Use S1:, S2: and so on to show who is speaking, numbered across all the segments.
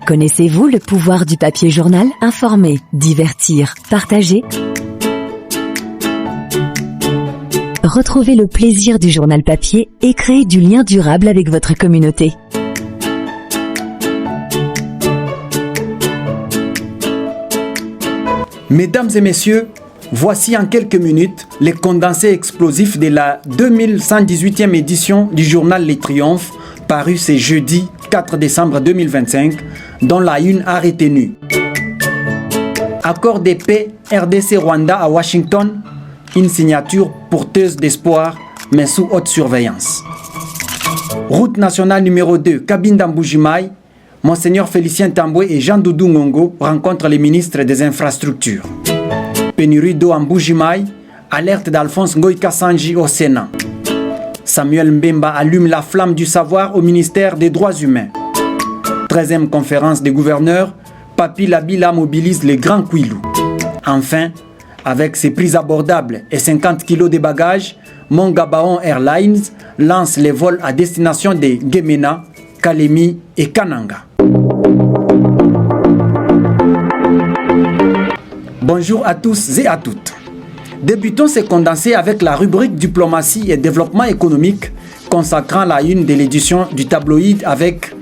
S1: Connaissez-vous le pouvoir du papier journal? Informer, divertir, partager. Retrouvez le plaisir du journal papier et créez du lien durable avec votre communauté.
S2: Mesdames et messieurs, voici en quelques minutes les condensés explosifs de la 2118e édition du journal Les Triomphes, paru ce jeudi 4 décembre 2025, dont la une a retenu. Accord de paix RDC-Rwanda à Washington, une signature porteuse d'espoir, mais sous haute surveillance. Route nationale numéro 2, Kabinda-Mbujimayi, Monseigneur Félicien Tambwe et Jean-Doudou Ngongo rencontrent les ministres des Infrastructures. Pénurie d'eau en Mbujimayi, alerte d'Alphonse Ngoïka Sanji au Sénat. Samuel Mbemba allume la flamme du savoir au ministère des Droits humains. 13e conférence des gouverneurs, Papi Labila mobilise les grands Kouilou. Enfin, avec ses prix abordables et 50 kilos de bagages, Mongabaon Airlines lance les vols à destination de Gemena, Kalemi et Kananga. Bonjour à tous et à toutes. Débutons ces condensés avec la rubrique Diplomatie et développement économique consacrant la une de l'édition du tabloïd avec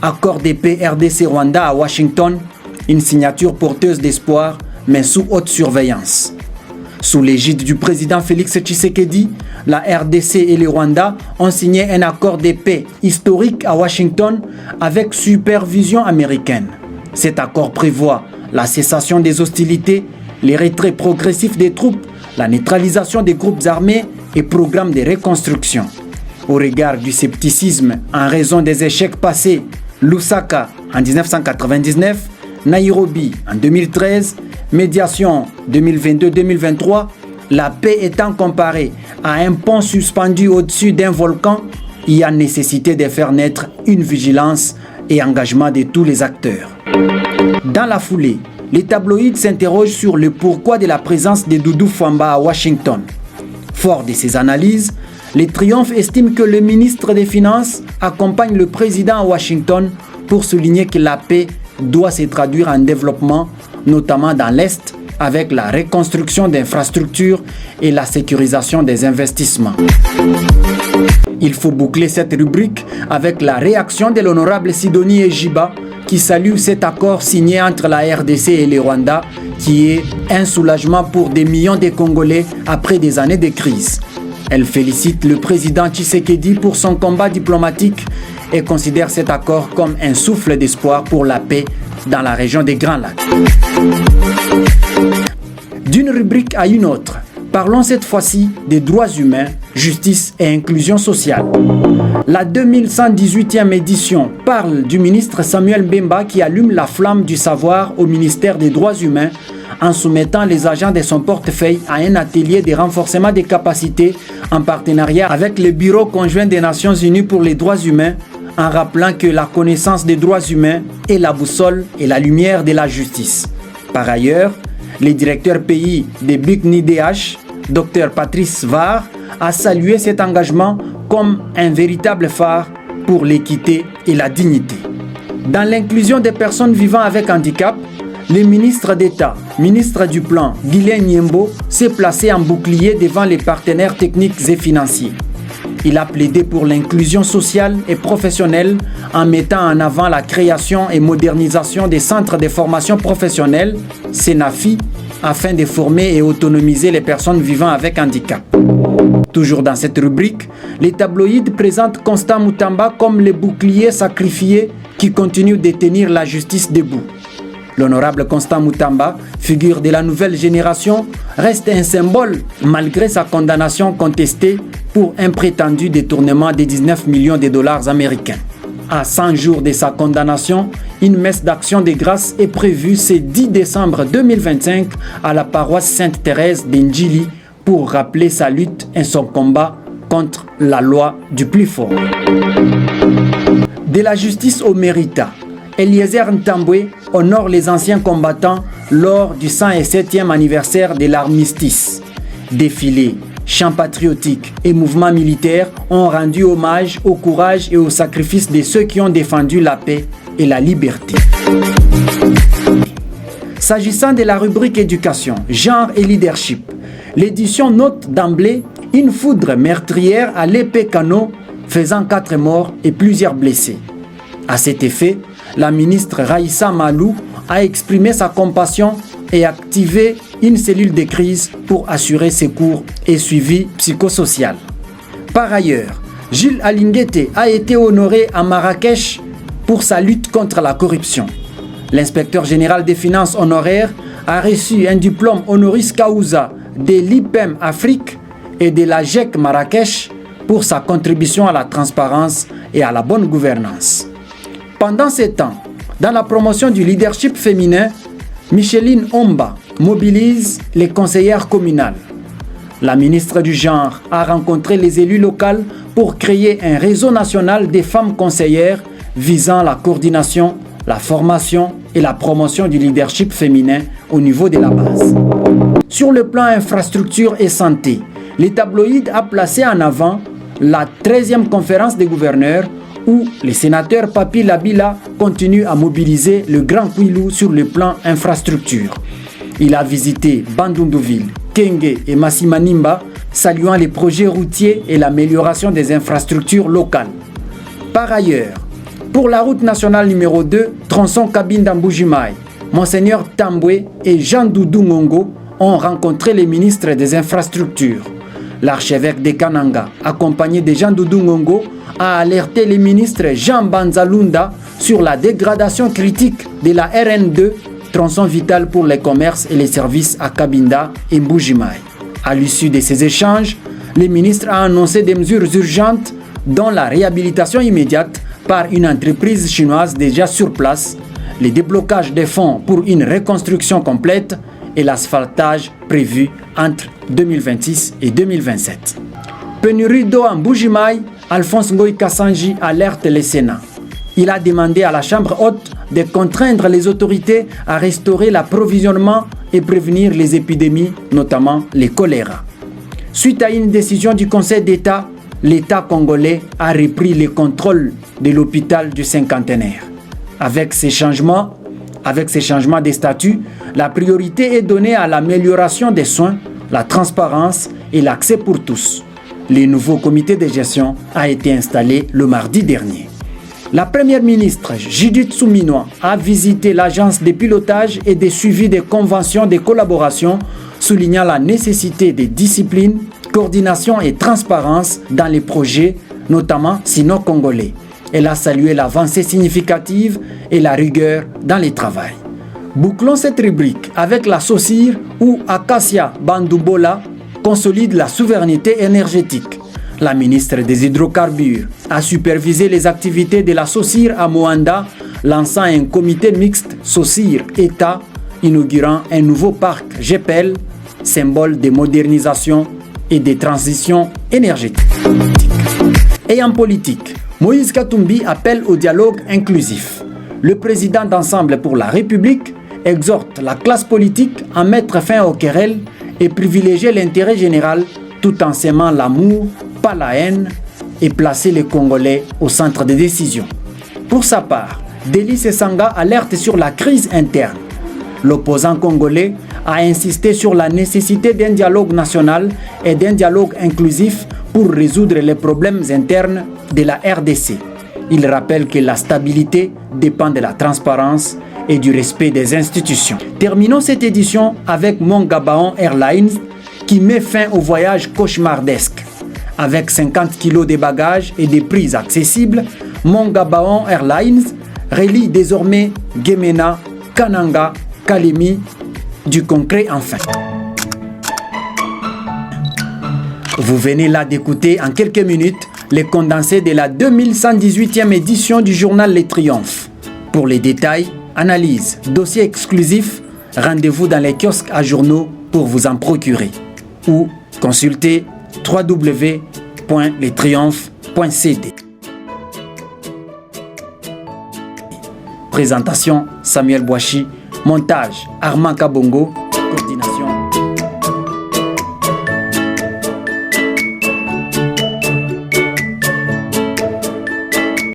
S2: Accord de paix RDC-Rwanda à Washington, une signature porteuse d'espoir mais sous haute surveillance. Sous l'égide du président Félix Tshisekedi, la RDC et le Rwanda ont signé un accord de paix historique à Washington avec supervision américaine. Cet accord prévoit la cessation des hostilités, les retraits progressifs des troupes, la neutralisation des groupes armés et programmes de reconstruction. Au regard du scepticisme en raison des échecs passés, Lusaka en 1999, Nairobi en 2013, médiation 2022-2023, la paix étant comparée à un pont suspendu au-dessus d'un volcan, il y a nécessité de faire naître une vigilance et engagement de tous les acteurs. Dans la foulée, les tabloïds s'interrogent sur le pourquoi de la présence de Doudou Fwamba à Washington. Fort de ces analyses, les Triomphes estiment que le ministre des Finances accompagne le président à Washington pour souligner que la paix doit se traduire en développement, notamment dans l'Est, avec la reconstruction d'infrastructures et la sécurisation des investissements. Il faut boucler cette rubrique avec la réaction de l'honorable Sidonie Ejiba qui salue cet accord signé entre la RDC et le Rwanda qui est un soulagement pour des millions de Congolais après des années de crise. Elle félicite le président Tshisekedi pour son combat diplomatique et considère cet accord comme un souffle d'espoir pour la paix dans la région des Grands Lacs. D'une rubrique à une autre, parlons cette fois-ci des droits humains, justice et inclusion sociale. La 2118e édition parle du ministre Samuel Mbemba qui allume la flamme du savoir au ministère des Droits humains en soumettant les agents de son portefeuille à un atelier de renforcement des capacités en partenariat avec le Bureau conjoint des Nations Unies pour les droits humains, en rappelant que la connaissance des droits humains est la boussole et la lumière de la justice. Par ailleurs, le directeur pays de BICNIDH, Dr Patrice Var, a salué cet engagement comme un véritable phare pour l'équité et la dignité. Dans l'inclusion des personnes vivant avec handicap, le ministre d'État, ministre du Plan, Guylaine Nyembo, s'est placé en bouclier devant les partenaires techniques et financiers. Il a plaidé pour l'inclusion sociale et professionnelle en mettant en avant la création et modernisation des centres de formation professionnelle, CENAFI, afin de former et autonomiser les personnes vivant avec handicap. Toujours dans cette rubrique, les tabloïds présentent Constant Mutamba comme le bouclier sacrifié qui continue de tenir la justice debout. L'honorable Constant Mutamba, figure de la nouvelle génération, reste un symbole malgré sa condamnation contestée pour un prétendu détournement de 19 millions de dollars américains. À 100 jours de sa condamnation, une messe d'action de grâce est prévue ce 10 décembre 2025 à la paroisse Sainte-Thérèse d'Indjili pour rappeler sa lutte et son combat contre la loi du plus fort. De la justice au mérita, Eliezer Ntambwe honore les anciens combattants lors du 107e anniversaire de l'armistice. Défilés, chants patriotiques et mouvements militaires ont rendu hommage au courage et au sacrifice de ceux qui ont défendu la paix et la liberté. S'agissant de la rubrique éducation, genre et leadership, l'édition note d'emblée une foudre meurtrière à l'épée canon faisant 4 morts et plusieurs blessés. À cet effet, la ministre Raissa Malou a exprimé sa compassion et activé une cellule de crise pour assurer secours et suivi psychosocial. Par ailleurs, Jules Alinguete a été honoré à Marrakech pour sa lutte contre la corruption. L'inspecteur général des finances honoraires a reçu un diplôme honoris causa de l'IPEM Afrique et de la GEC Marrakech pour sa contribution à la transparence et à la bonne gouvernance. Pendant ces temps, dans la promotion du leadership féminin, Micheline Omba mobilise les conseillères communales. La ministre du Genre a rencontré les élus locaux pour créer un réseau national des femmes conseillères visant la coordination, la formation et la promotion du leadership féminin au niveau de la base. Sur le plan infrastructure et santé, les tabloïds a placé en avant la 13e conférence des gouverneurs où le sénateur Papi Labila continue à mobiliser le Grand Kwilu sur le plan infrastructure. Il a visité Bandundouville, Kenge et Massimanimba, saluant les projets routiers et l'amélioration des infrastructures locales. Par ailleurs, pour la route nationale numéro 2, tronçon Kabinda-Mbujimaï, Monseigneur Tambwe et Jean Doudou Ngongo ont rencontré les ministres des infrastructures. L'archevêque de Kananga, accompagné de Jean Doudou Ngongo, a alerté les ministres Jean Banzalunda sur la dégradation critique de la RN2, tronçon vital pour les commerces et les services à Kabinda et Mbujimaï. À l'issue de ces échanges, le ministre a annoncé des mesures urgentes dont la réhabilitation immédiate par une entreprise chinoise déjà sur place, le déblocage des fonds pour une reconstruction complète et l'asphaltage prévu entre 2026 et 2027. Pénurie d'eau en Mbujimaï, Alphonse Ngoï Kassanji alerte le Sénat. Il a demandé à la Chambre haute de contraindre les autorités à restaurer l'approvisionnement et prévenir les épidémies, notamment les choléra. Suite à une décision du Conseil d'État, l'État congolais a repris le contrôle de l'hôpital du cinquantenaire. Avec ces changements des statuts, la priorité est donnée à l'amélioration des soins, la transparence et l'accès pour tous. Le nouveau comité de gestion a été installé le mardi dernier. La première ministre Judith Souminois a visité l'agence de pilotage et de suivi des conventions de collaboration, soulignant la nécessité de discipline, coordination et transparence dans les projets, notamment sino-congolais. Elle a salué l'avancée significative et la rigueur dans les travaux. Bouclons cette rubrique avec la SOCIR où Acacia Bandoubola consolide la souveraineté énergétique. La ministre des Hydrocarbures a supervisé les activités de la SOCIR à Moanda, lançant un comité mixte SOCIR-État, inaugurant un nouveau parc GPL, symbole de modernisation et de transition énergétique. Et en politique, Moïse Katumbi appelle au dialogue inclusif. Le président d'Ensemble pour la République exhorte la classe politique à mettre fin aux querelles et privilégier l'intérêt général tout en s'aimant l'amour, pas la haine, et placer les Congolais au centre des décisions. Pour sa part, Delis Sanga alerte sur la crise interne. L'opposant congolais a insisté sur la nécessité d'un dialogue national et d'un dialogue inclusif pour résoudre les problèmes internes de la RDC. Il rappelle que la stabilité dépend de la transparence et du respect des institutions. Terminons cette édition avec Mongabaon Airlines qui met fin au voyage cauchemardesque. Avec 50 kg de bagages et des prix accessibles, Mongabaon Airlines relie désormais Gemena, Kananga, Kalemi, du concret enfin. Vous venez là d'écouter en quelques minutes les condensés de la 2118e édition du journal Les Triomphes. Pour les détails, analyses, dossiers exclusifs, rendez-vous dans les kiosques à journaux pour vous en procurer. Ou consultez www.lestriomphes.cd. Présentation Samuel Bouachi, montage Armand Kabongo, coordination